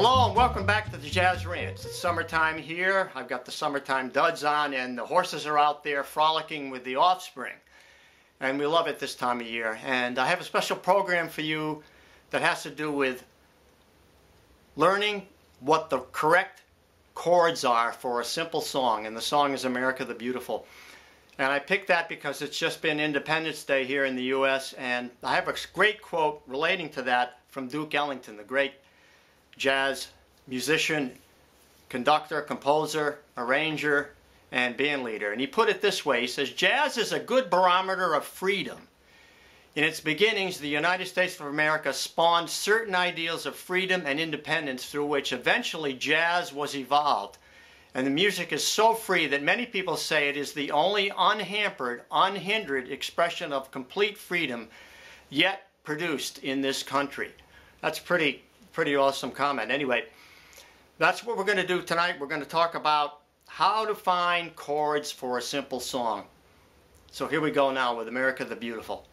Hello and welcome back to the Jazz Ranch. It's summertime here. I've got the summertime duds on and the horses are out there frolicking with the offspring. And we love it this time of year. And I have a special program for you that has to do with learning what the correct chords are for a simple song. And the song is America the Beautiful. And I picked that because it's just been Independence Day here in the U.S. And I have a great quote relating to that from Duke Ellington, the great jazz musician, conductor, composer, arranger, and band leader. And he put it this way, he says, "Jazz is a good barometer of freedom. In its beginnings, the United States of America spawned certain ideals of freedom and independence through which eventually jazz was evolved. And the music is so free that many people say it is the only unhampered, unhindered expression of complete freedom yet produced in this country." That's pretty awesome comment. Anyway, that's what we're going to do tonight. We're going to talk about how to find chords for a simple song. So here we go now with America the Beautiful.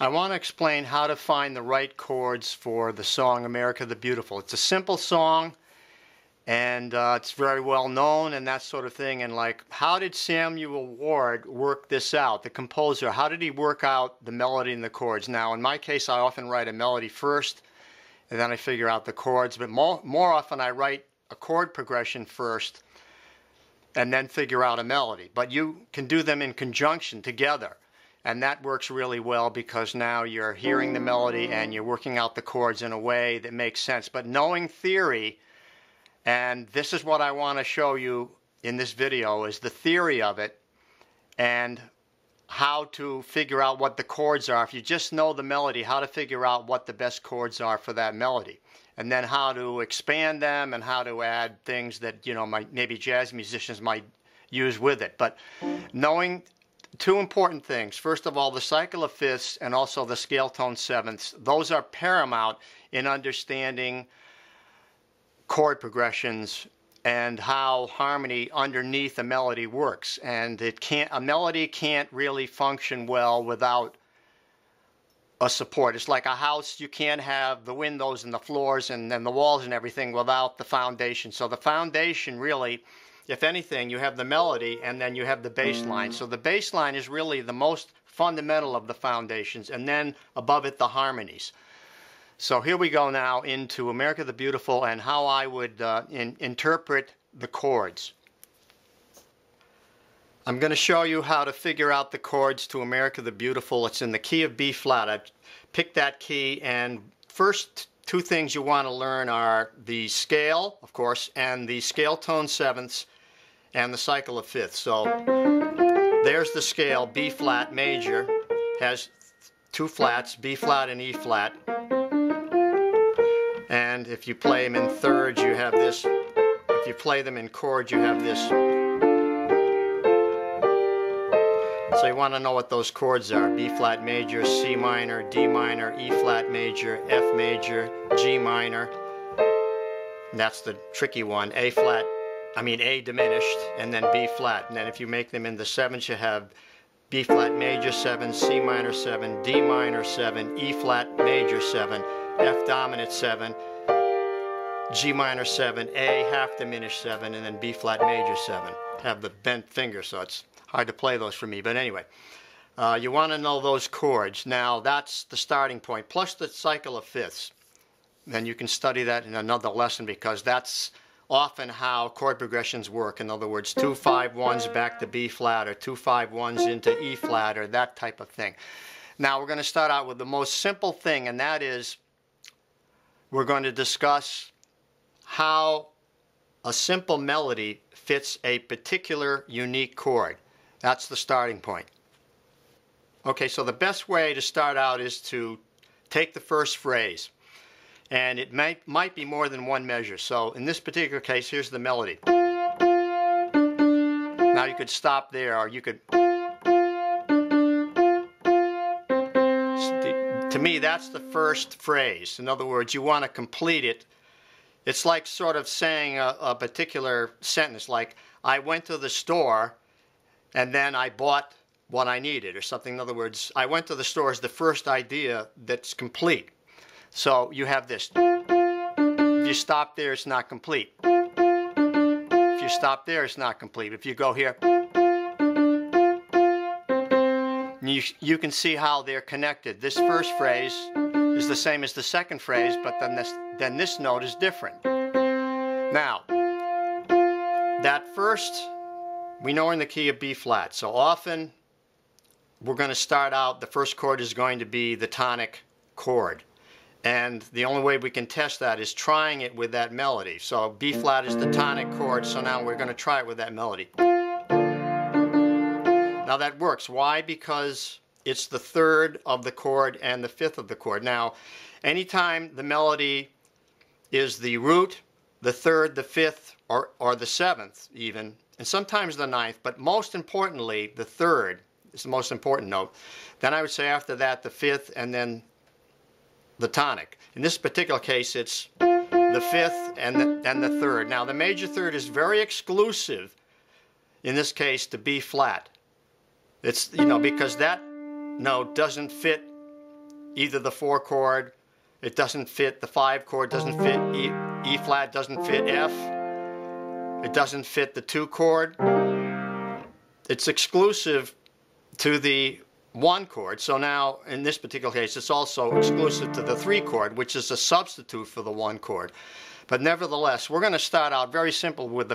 I want to explain how to find the right chords for the song America the Beautiful. It's a simple song and it's very well known and that sort of thing. And like, how did Samuel Ward work this out, the composer? How did he work out the melody and the chords? Now in my case, I often write a melody first and then I figure out the chords, but more often I write a chord progression first and then figure out a melody. But you can do them in conjunction together, and that works really well because now you're hearing the melody and you're working out the chords in a way that makes sense. But knowing theory, and this is what I want to show you in this video, is the theory of it and how to figure out what the chords are. If you just know the melody, how to figure out what the best chords are for that melody, and then how to expand them and how to add things that, you know, maybe jazz musicians might use with it. But knowing two important things: first of all, the cycle of fifths and also the scale tone sevenths. Those are paramount in understanding chord progressions and how harmony underneath a melody works. And a melody can't really function well without a support. It's like a house. You can't have the windows and the floors and then the walls and everything without the foundation. So the foundation really, if anything, you have the melody and then you have the bass line. So the bass line is really the most fundamental of the foundations, and then above it the harmonies. So here we go now into America the Beautiful and how I would interpret the chords. I'm going to show you how to figure out the chords to America the Beautiful. It's in the key of B flat. I've picked that key, and first two things you want to learn are the scale, of course, and the scale tone sevenths and the cycle of fifths. So there's the scale. B flat major has two flats, B flat and E flat. And if you play them in thirds, you have this. If you play them in chords, you have this. So you want to know what those chords are: B flat major, C minor, D minor, E flat major, F major, G minor. And that's the tricky one. A diminished, and then B flat. And then if you make them in the sevens, you have B flat major 7, C minor 7, D minor 7, E flat major 7, F dominant 7, G minor 7, A half diminished 7, and then B flat major 7. Have the bent finger, so it's hard to play those for me. But anyway, you want to know those chords. Now that's the starting point, plus the cycle of fifths. Then you can study that in another lesson, because that's often how chord progressions work. In other words, 2 5 1s back to B flat, or 2 5 1s into E flat, or that type of thing. Now we're going to start out with the most simple thing, and that is we're going to discuss how a simple melody fits a particular unique chord. That's the starting point. Okay, so the best way to start out is to take the first phrase, and it might be more than one measure. So in this particular case, here's the melody. Now you could stop there, or you could... To me, that's the first phrase. In other words, you want to complete it. It's like sort of saying a particular sentence, like, I went to the store and then I bought what I needed, or something. In other words, I went to the store is the first idea that's complete. So you have this. If you stop there, it's not complete. If you stop there, it's not complete. If you go here, you can see how they're connected. This first phrase is the same as the second phrase, but then this note is different. Now, that first, we know we're in the key of B flat, so often we're going to start out, the first chord is going to be the tonic chord. And the only way we can test that is trying it with that melody. So B flat is the tonic chord, so now we're going to try it with that melody. Now that works. Why? Because it's the third of the chord and the fifth of the chord. Now, anytime the melody is the root, the third, the fifth, or the seventh even, and sometimes the ninth, but most importantly, the third is the most important note. Then I would say after that, the fifth, and then the tonic. In this particular case, it's the fifth and the third. Now, the major third is very exclusive, in this case, to B flat. It's, because that note doesn't fit either the 4 chord, it doesn't fit the 5 chord, doesn't fit E flat, doesn't fit F, it doesn't fit the 2 chord. It's exclusive to the 1 chord. So now, in this particular case, it's also exclusive to the 3 chord, which is a substitute for the 1 chord. But nevertheless, we're going to start out very simple with the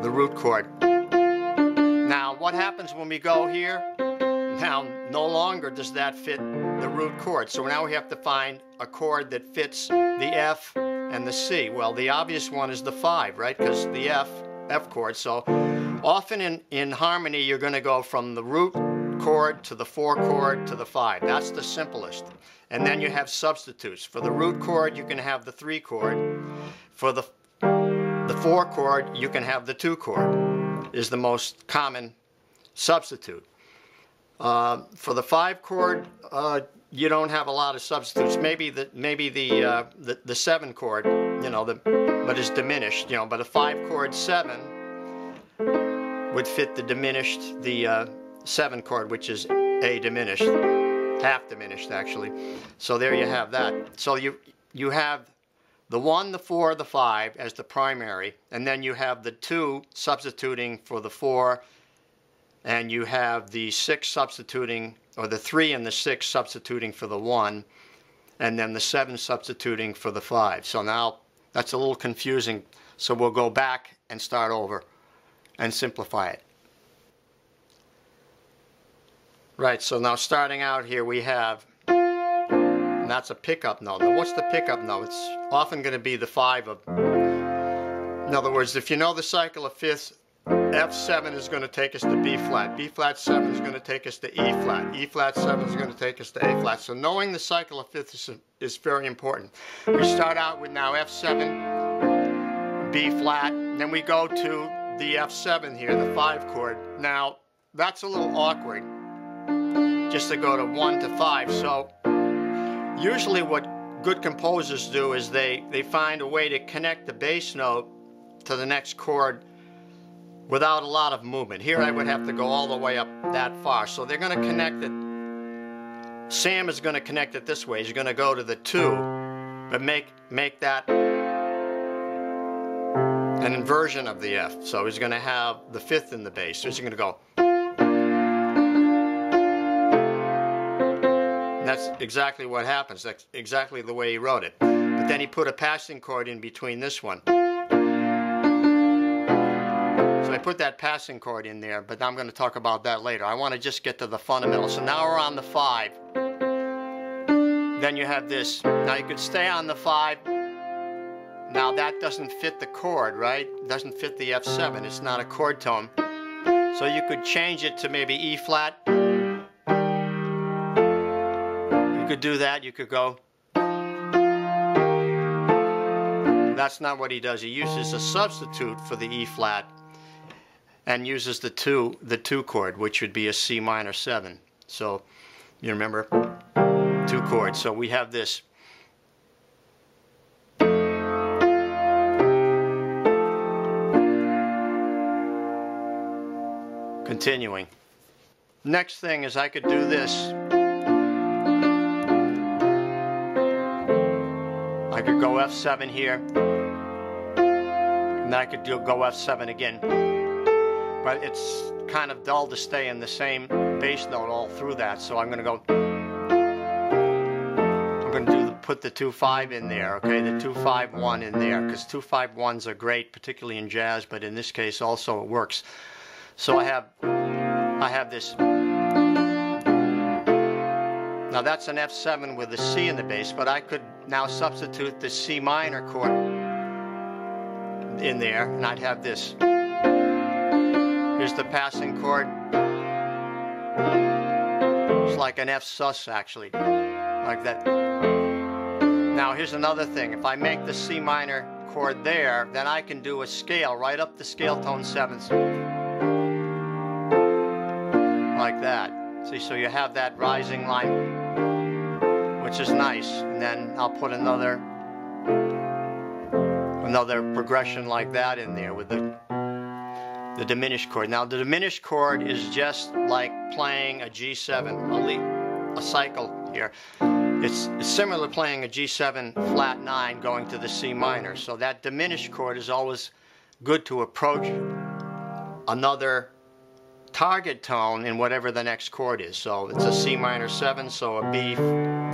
root chord. Now, what happens when we go here? Now, no longer does that fit the root chord. So now we have to find a chord that fits the F and the C. Well, the obvious one is the 5, right? Because the F chord. So often in harmony, you're going to go from the root chord to the 4 chord to the 5. That's the simplest. And then you have substitutes. For the root chord, you can have the 3 chord. For the 4 chord, you can have the 2 chord, is the most common substitute. For the 5 chord, you don't have a lot of substitutes. Maybe the 7 chord, but is diminished. But a 5 chord 7 would fit the diminished, the 7 chord, which is A diminished, half diminished actually. So there you have that. So you have the 1, the 4, the 5 as the primary, and then you have the 2 substituting for the 4, and you have the 6 substituting, or the 3 and the 6 substituting for the 1, and then the 7 substituting for the 5. So now that's a little confusing, so we'll go back and start over and simplify it. Right, so now starting out here we have, and that's a pickup note. Now what's the pickup note? It's often going to be the 5 of, in other words, if you know the cycle of fifths, F7 is going to take us to B flat. B flat 7 is going to take us to E flat. E flat 7 is going to take us to A flat. So knowing the cycle of fifths is very important. We start out with now F7, B flat, then we go to the F7 here, the 5 chord. Now that's a little awkward, just to go to 1 to 5. So usually what good composers do is they find a way to connect the bass note to the next chord without a lot of movement. Here I would have to go all the way up that far. So they're going to connect it. Sam is going to connect it this way. He's going to go to the 2, but make that an inversion of the F. So he's going to have the 5th in the bass. So he's going to go. And that's exactly what happens. That's exactly the way he wrote it. But then he put a passing chord in between this one. I put that passing chord in there, but I'm going to talk about that later. I want to just get to the fundamentals. So now we're on the 5. Then you have this. Now you could stay on the 5. Now that doesn't fit the chord, right? It doesn't fit the F7. It's not a chord tone. So you could change it to maybe E flat. You could do that. You could go. That's not what he does. He uses a substitute for the E flat and uses the 2 chord, which would be a C minor 7. So you remember 2 chords. So we have this. Continuing. Next thing is I could do this. I could go F7 here, and then I could go F7 again. But it's kind of dull to stay in the same bass note all through that, so I'm going to put the 2-5 in there, okay, the 2-5-1 in there, because 2-5-1s are great, particularly in jazz, but in this case also it works. So I have this. Now that's an F7 with a C in the bass, but I could now substitute the C minor chord in there, and I'd have this. Here's the passing chord. It's like an F sus actually, like that. Now here's another thing. If I make the C minor chord there, then I can do a scale right up the scale tone sevenths, like that. See, so you have that rising line, which is nice, and then I'll put another progression like that in there with the diminished chord. Now the diminished chord is just like playing a G7, a cycle here. It's similar to playing a G7 flat 9 going to the C minor. So that diminished chord is always good to approach another target tone in whatever the next chord is. So it's a C minor 7, so a B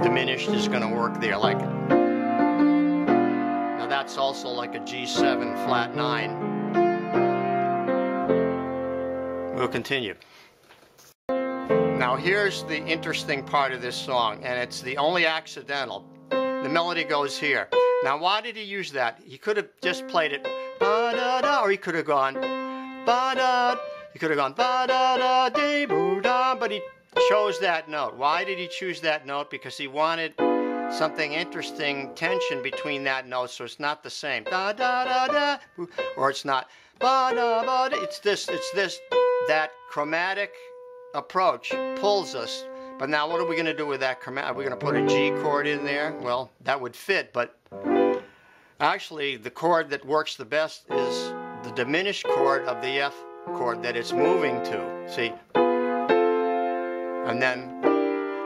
diminished is going to work there. Like, now that's also like a G7 flat 9. We'll continue. Now here's the interesting part of this song, and it's the only accidental. The melody goes here. Now why did he use that? He could have just played it ba-da-da, or he could have gone ba-da. He could have gone ba-da-da-dee-boo-da, but he chose that note. Why did he choose that note? Because he wanted something interesting, tension between that note, so it's not the same da-da-da-da, or it's not ba-da-ba-da. It's this, that chromatic approach pulls us. But now what are we going to do with that chromatic? Are we going to put a G chord in there? Well, that would fit, but actually the chord that works the best is the diminished chord of the F chord that it's moving to. See? And then,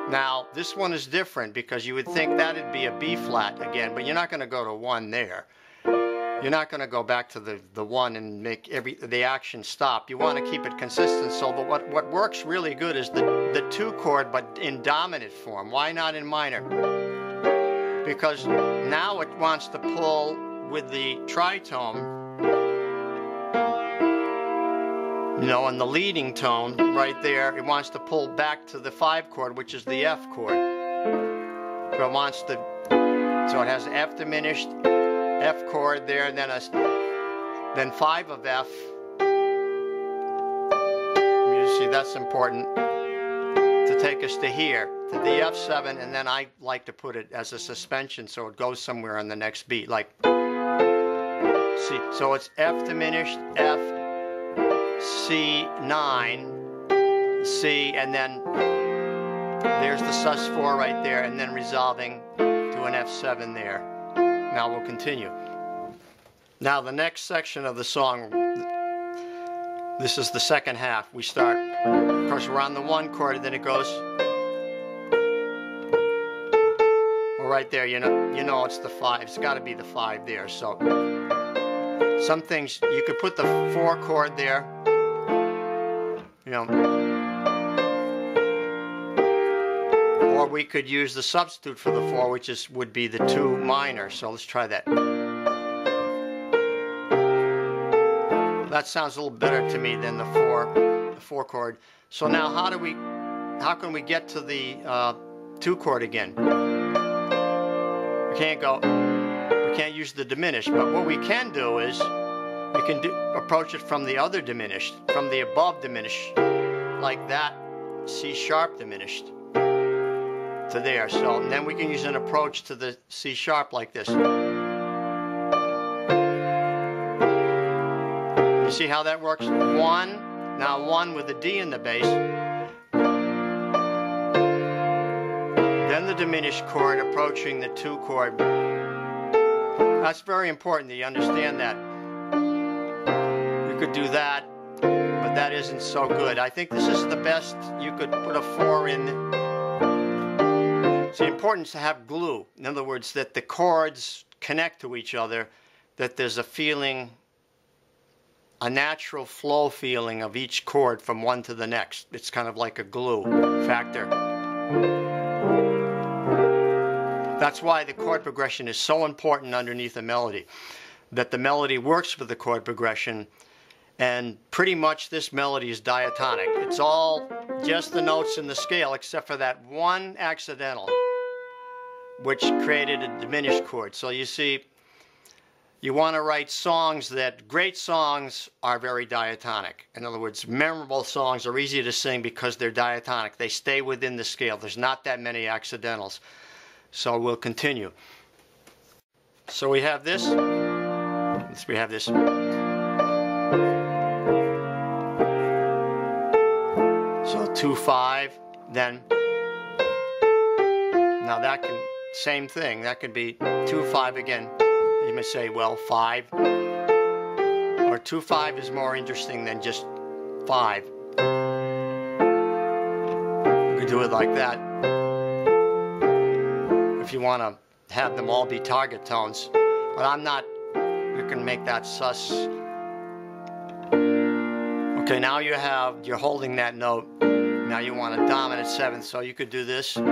now this one is different because you would think that'd be a B flat again, but you're not going to go to 1 there. You're not going to go back to the 1 and make the action stop. You want to keep it consistent. So what works really good is the 2 chord, but in dominant form. Why not in minor? Because now it wants to pull with the tritone, you know, and the leading tone right there. It wants to pull back to the 5 chord, which is the F chord. So it wants to. So it has F diminished, F chord there, and then 5 of F. You see, that's important to take us to here, to the F7, and then I like to put it as a suspension so it goes somewhere on the next beat, like, see, so it's F diminished, F, C9, C, and then there's the sus4 right there, and then resolving to an F7 there. Now we'll continue. Now the next section of the song, this is the second half. We start, of course we're on the 1 chord, and then it goes, well, right there, you know it's the 5. It's got to be the 5 there. So some things, you could put the 4 chord there, you know, or we could use the substitute for the 4, which would be the 2 minor. So let's try that. That sounds a little better to me than the 4 chord. So now how can we get to the 2 chord again? We can't use the diminished, but what we can do is we can approach it from the other diminished, from the above diminished, like that C sharp diminished to there. So and then we can use an approach to the C sharp like this. You see how that works? 1, now 1 with the D in the bass. Then the diminished chord approaching the 2 chord. That's very important that you understand that. You could do that, but that isn't so good. I think this is the best. You could put a 4 in. It's important to have glue. In other words, that the chords connect to each other, that there's a feeling, a natural flow feeling of each chord from one to the next. It's kind of like a glue factor. That's why the chord progression is so important underneath a melody, that the melody works with the chord progression. And pretty much this melody is diatonic. It's all just the notes in the scale except for that one accidental, which created a diminished chord. So you see, you want to write songs that, great songs are very diatonic. In other words, memorable songs are easy to sing because they're diatonic. They stay within the scale. There's not that many accidentals. So we'll continue. So we have this. We have this. So 2-5, then. Now that can, same thing. That could be 2-5 again. You may say, well, 5. Or 2-5 is more interesting than just 5. You could do it like that. If you want to have them all be target tones. But I'm not, you can make that sus. Okay, now you're holding that note. Now you want a dominant 7th, so you could do this. Make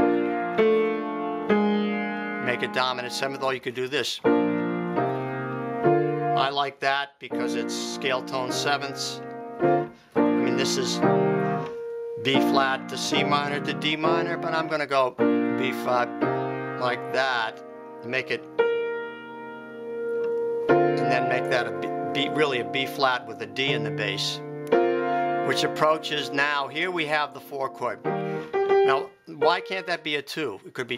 a dominant 7th, or you could do this. I like that because it's scale tone 7ths. I mean, this is B flat to C minor to D minor, but I'm going to go B flat like that and make it, and then make that a B, really a B flat with a D in the bass, which approaches, now here we have the 4 chord. Now, why can't that be a 2? It could be,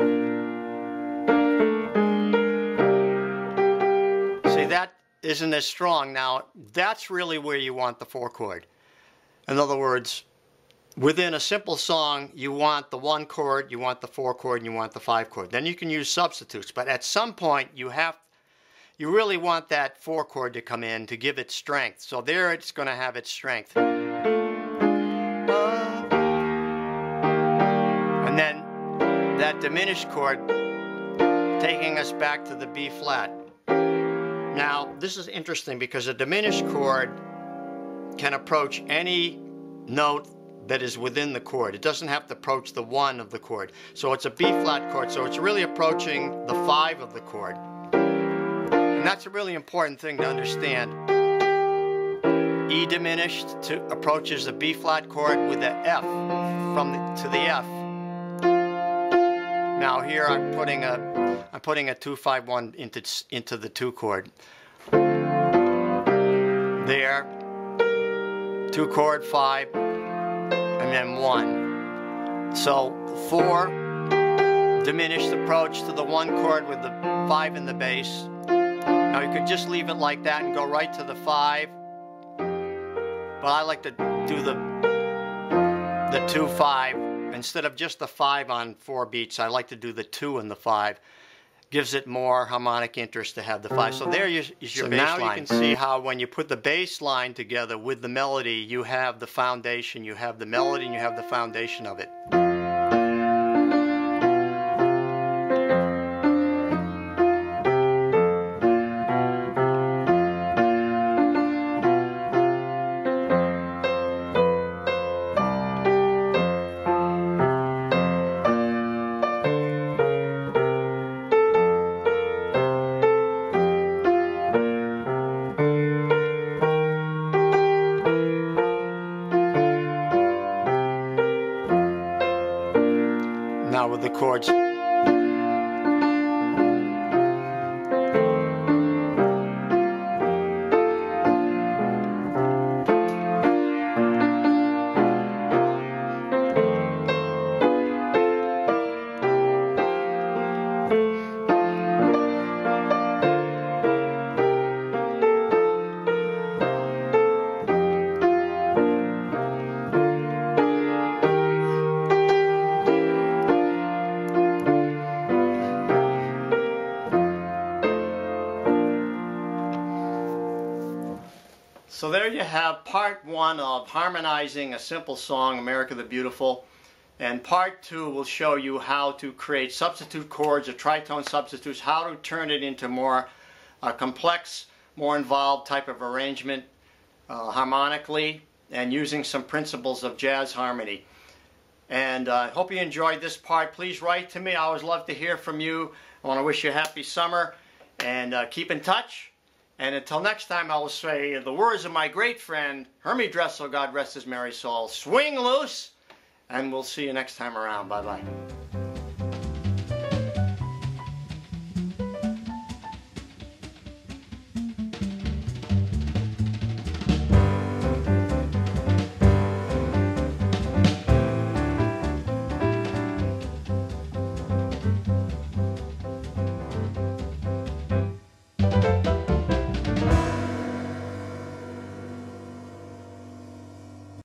see, that isn't as strong. Now, that's really where you want the 4 chord. In other words, within a simple song, you want the 1 chord, you want the 4 chord, and you want the 5 chord. Then you can use substitutes, but at some point you really want that 4 chord to come in to give it strength. So there it's going to have its strength. And then that diminished chord taking us back to the B flat. Now, this is interesting because a diminished chord can approach any note that is within the chord. It doesn't have to approach the 1 of the chord. So it's a B flat chord, so it's really approaching the 5 of the chord. And that's a really important thing to understand. E diminished approaches the B flat chord with the F to the F. Now here I'm putting a 2-5-1 into the 2 chord. There, 2 chord, 5, and then 1. So 4, diminished approach to the 1 chord with the 5 in the bass. Now you could just leave it like that and go right to the 5. But I like to do the 2-5. Instead of just the 5 on 4 beats, I like to do the 2 and the 5. Gives it more harmonic interest to have the 5. So there is your bass line. Now you can see how when you put the bass line together with the melody, you have the foundation, you have the melody, and you have the foundation of it. Now with the chords. there you have part one of harmonizing a simple song, America the Beautiful. And part 2 will show you how to create substitute chords or tritone substitutes, how to turn it into more complex, more involved type of arrangement harmonically, and using some principles of jazz harmony. And I hope you enjoyed this part. Please write to me. I always love to hear from you. I want to wish you a happy summer, and keep in touch. And until next time, I will say the words of my great friend Hermie Dressel, God rest his merry soul: swing loose, and we'll see you next time around. Bye-bye.